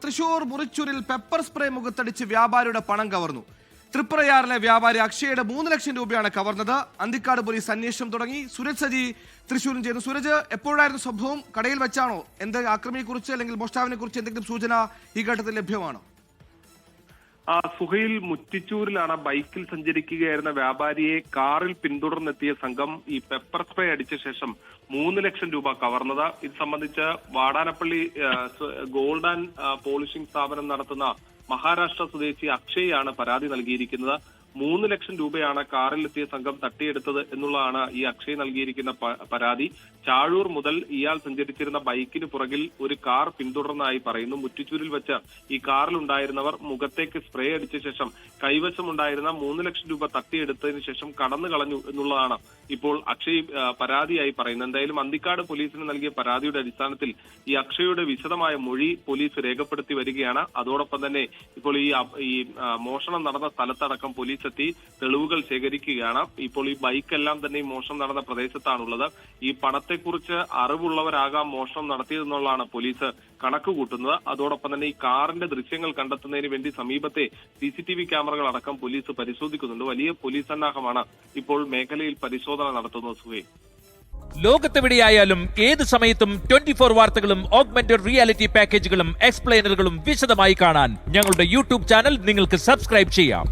Thrissur മുറിച്ചൂരിൽ pepper spray മുഖത്തടിച്ച് വ്യാപാരിയുടെ പണം കവർന്നു. തൃപ്രയാറിലെ വ്യാപാരി അക്ഷയുടെ 3 ലക്ഷം രൂപയാണ് കവർന്നത്. അന്തിക്കാട് പോലീസ് അന്വേഷണം തുടങ്ങി. സുരജ് സജി തൃശൂരിൽ ചെയ്യുന്നു. സുരജ്, എപ്പോഴായിരുന്നു സംഭവം? കടയിൽ വെച്ചാണോ? ആക്രമിയെക്കുറിച്ച് അല്ലെങ്കിൽ മോഷ്ടാവിനെ കുറിച്ച് എന്തെങ്കിലും സൂചന ഈ ഘട്ടത്തിൽ ലഭ്യമാണോ? സുഹൈൽ മുറ്റിച്ചൂരിലാണ് ബൈക്കിൽ സഞ്ചരിക്കുകയായിരുന്ന വ്യാപാരിയെ കാറിൽ പിന്തുടർന്നെത്തിയ സംഘം ഈ പെപ്പർ സ്പ്രേ അടിച്ച ശേഷം 3 ലക്ഷം രൂപ കവർന്നത്. ഇത് സംബന്ധിച്ച് വാടാനപ്പള്ളി ഗോൾഡ് ആൻഡ് പോളിഷിംഗ് സ്ഥാപനം നടത്തുന്ന മഹാരാഷ്ട്ര സ്വദേശി അക്ഷയാണ് പരാതി നൽകിയിരിക്കുന്നത്. 3 ലക്ഷം രൂപയാണ് കാറിലെത്തിയ സംഘം തട്ടിയെടുത്തത് എന്നുള്ളതാണ് ഈ അക്ഷയ് നൽകിയിരിക്കുന്ന പരാതി. ചാഴൂർ മുതൽ ഇയാൾ സഞ്ചരിച്ചിരുന്ന ബൈക്കിന് പുറകിൽ ഒരു കാർ പിന്തുടർന്നതായി പറയുന്നു. മുറ്റിച്ചൂരിൽ വെച്ച് ഈ കാറിലുണ്ടായിരുന്നവർ മുഖത്തേക്ക് സ്പ്രേ അടിച്ച ശേഷം കൈവശമുണ്ടായിരുന്ന 3 ലക്ഷം രൂപ തട്ടിയെടുത്തതിന് ശേഷം കടന്നു കളഞ്ഞു എന്നുള്ളതാണ് ഇപ്പോൾ അക്ഷയ് പരാതിയായി പറയുന്നത്. എന്തായാലും അന്തിക്കാട് പോലീസിന് നൽകിയ പരാതിയുടെ അടിസ്ഥാനത്തിൽ ഈ അക്ഷയുടെ വിശദമായ മൊഴി പോലീസ് രേഖപ്പെടുത്തി വരികയാണ്. അതോടൊപ്പം തന്നെ ഇപ്പോൾ ഈ മോഷണം നടന്ന സ്ഥലത്തടക്കം പോലീസ് എത്തി തെളിവുകൾ ശേഖരിക്കുകയാണ്. ഇപ്പോൾ ഈ ബൈക്കെല്ലാം തന്നെ മോഷണം നടന്ന പ്രദേശത്താണുള്ളത്. ഈ പണത്തെക്കുറിച്ച് അറിവുള്ളവരാകാം മോഷണം നടത്തിയതെന്നുള്ളതാണ് പോലീസ് കണക്ക് കൂട്ടുന്നത്. അതോടൊപ്പം തന്നെ ഈ കാറിന്റെ ദൃശ്യങ്ങൾ കണ്ടെത്തുന്നതിന് വേണ്ടി സമീപത്തെ CCTV ക്യാമറകൾ അടക്കം പോലീസ് പരിശോധിക്കുന്നുണ്ട്. വലിയ പോലീസ് സന്നാഹമാണ് ഇപ്പോൾ മേഖലയിൽ പരിശോധന നടത്തുന്നത്. സുഹൈൽ, ലോകത്തെവിടെയായാലും ഏത് സമയത്തും 24 വാർത്തകളും ഓഗ്മെന്റഡ് റിയാലിറ്റി പാക്കേജുകളും എക്സ്പ്ലെയിനറുകളും വിശദമായി കാണാൻ ഞങ്ങളുടെ YouTube ചാനൽ നിങ്ങൾക്ക് സബ്സ്ക്രൈബ് ചെയ്യാം.